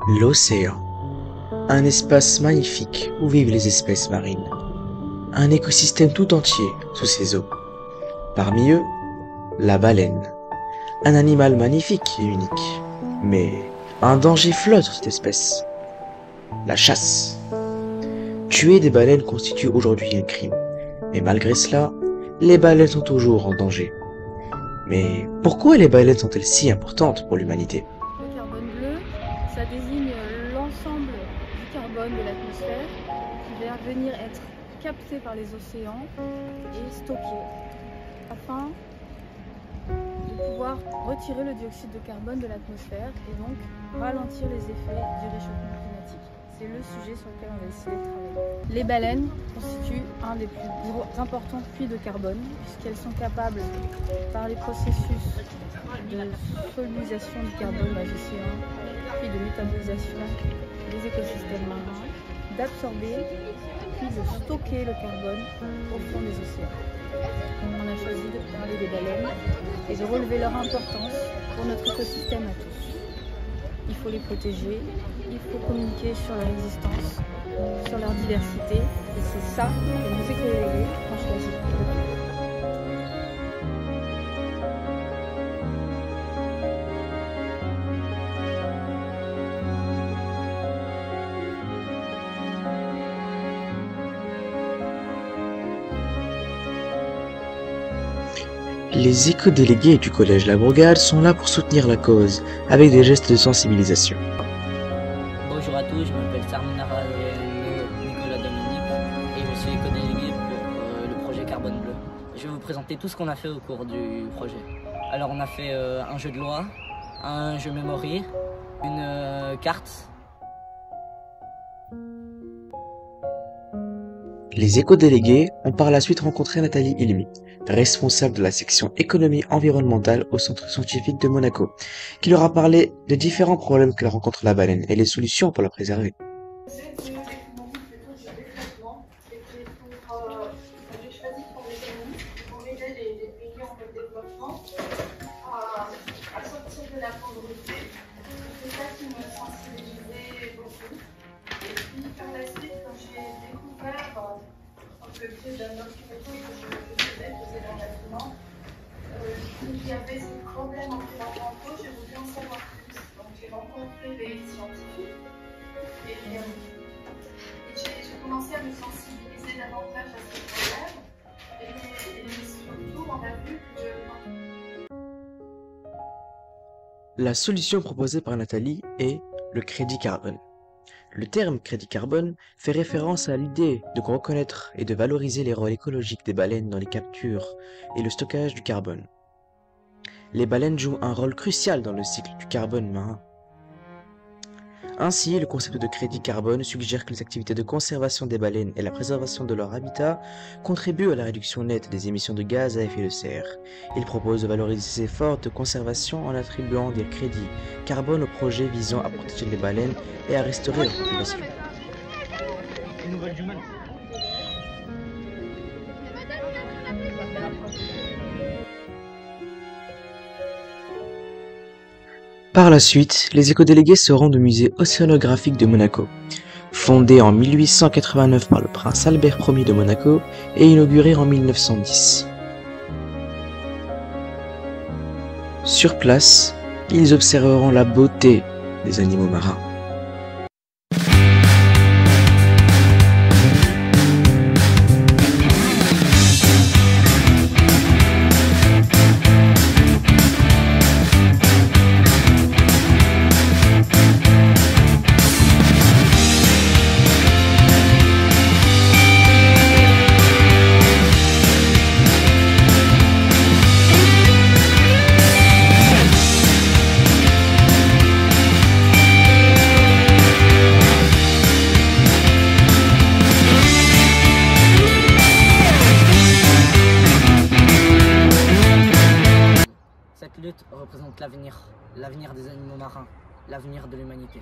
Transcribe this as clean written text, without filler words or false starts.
L'océan, un espace magnifique où vivent les espèces marines, un écosystème tout entier sous ses eaux. Parmi eux, la baleine, un animal magnifique et unique, mais un danger flotte sur cette espèce, la chasse. Tuer des baleines constitue aujourd'hui un crime, mais malgré cela, les baleines sont toujours en danger. Mais pourquoi les baleines sont-elles si importantes pour l'humanité? Le carbone bleu, ça désigne l'ensemble du carbone de l'atmosphère qui va venir être capté par les océans et stocké afin de pouvoir retirer le dioxyde de carbone de l'atmosphère et donc ralentir les effets du réchauffement climatique. C'est le sujet sur lequel on va essayer de travailler. Les baleines constituent un des plus importants puits de carbone puisqu'elles sont capables, par les processus de solubilisation du carbone dans les océans, puis de métabolisation des écosystèmes marins, d'absorber puis de stocker le carbone au fond des océans. On a choisi de parler des baleines et de relever leur importance pour notre écosystème à tous. Il faut les protéger, il faut communiquer sur leur existence, sur leur diversité, et c'est ça que nos écologues ont choisi de faire. Les éco-délégués du collège La Bourgade sont là pour soutenir la cause, avec des gestes de sensibilisation. Bonjour à tous, je m'appelle Sarmina Nicolas Dominique et je suis éco-délégué pour le projet Carbone Bleu. Je vais vous présenter tout ce qu'on a fait au cours du projet. Alors on a fait un jeu de loi, un jeu memory, une carte. Les éco-délégués ont par la suite rencontré Nathalie Ilmy, responsable de la section économie environnementale au Centre scientifique de Monaco, qui leur a parlé de différents problèmes que rencontre la baleine et les solutions pour la préserver. J'ai choisi pour mes amis, pour aider les pays en voie de développement à sortir de la pauvreté. C'est ça qui me sensibilisait beaucoup. Et puis par la suite, quand j'ai découvert, en tant que pied d'un autre métier que je faisais dans le bâtiment, qu'il y avait ces problèmes environnementaux, j'ai voulu en savoir plus. Donc j'ai rencontré les scientifiques et j'ai commencé à me sensibiliser davantage à ces problèmes et surtout on a vu que... La solution proposée par Nathalie est le crédit carbone. Le terme crédit carbone fait référence à l'idée de reconnaître et de valoriser les rôles écologiques des baleines dans les captures et le stockage du carbone. Les baleines jouent un rôle crucial dans le cycle du carbone marin. Ainsi, le concept de crédit carbone suggère que les activités de conservation des baleines et la préservation de leur habitat contribuent à la réduction nette des émissions de gaz à effet de serre. Il propose de valoriser ces efforts de conservation en attribuant des crédits carbone aux projets visant à protéger les baleines et à restaurer leur population. Par la suite, les éco-délégués se rendent au musée océanographique de Monaco, fondé en 1889 par le prince Albert Ier de Monaco et inauguré en 1910. Sur place, ils observeront la beauté des animaux marins. Cette lutte représente l'avenir des animaux marins, l'avenir de l'humanité.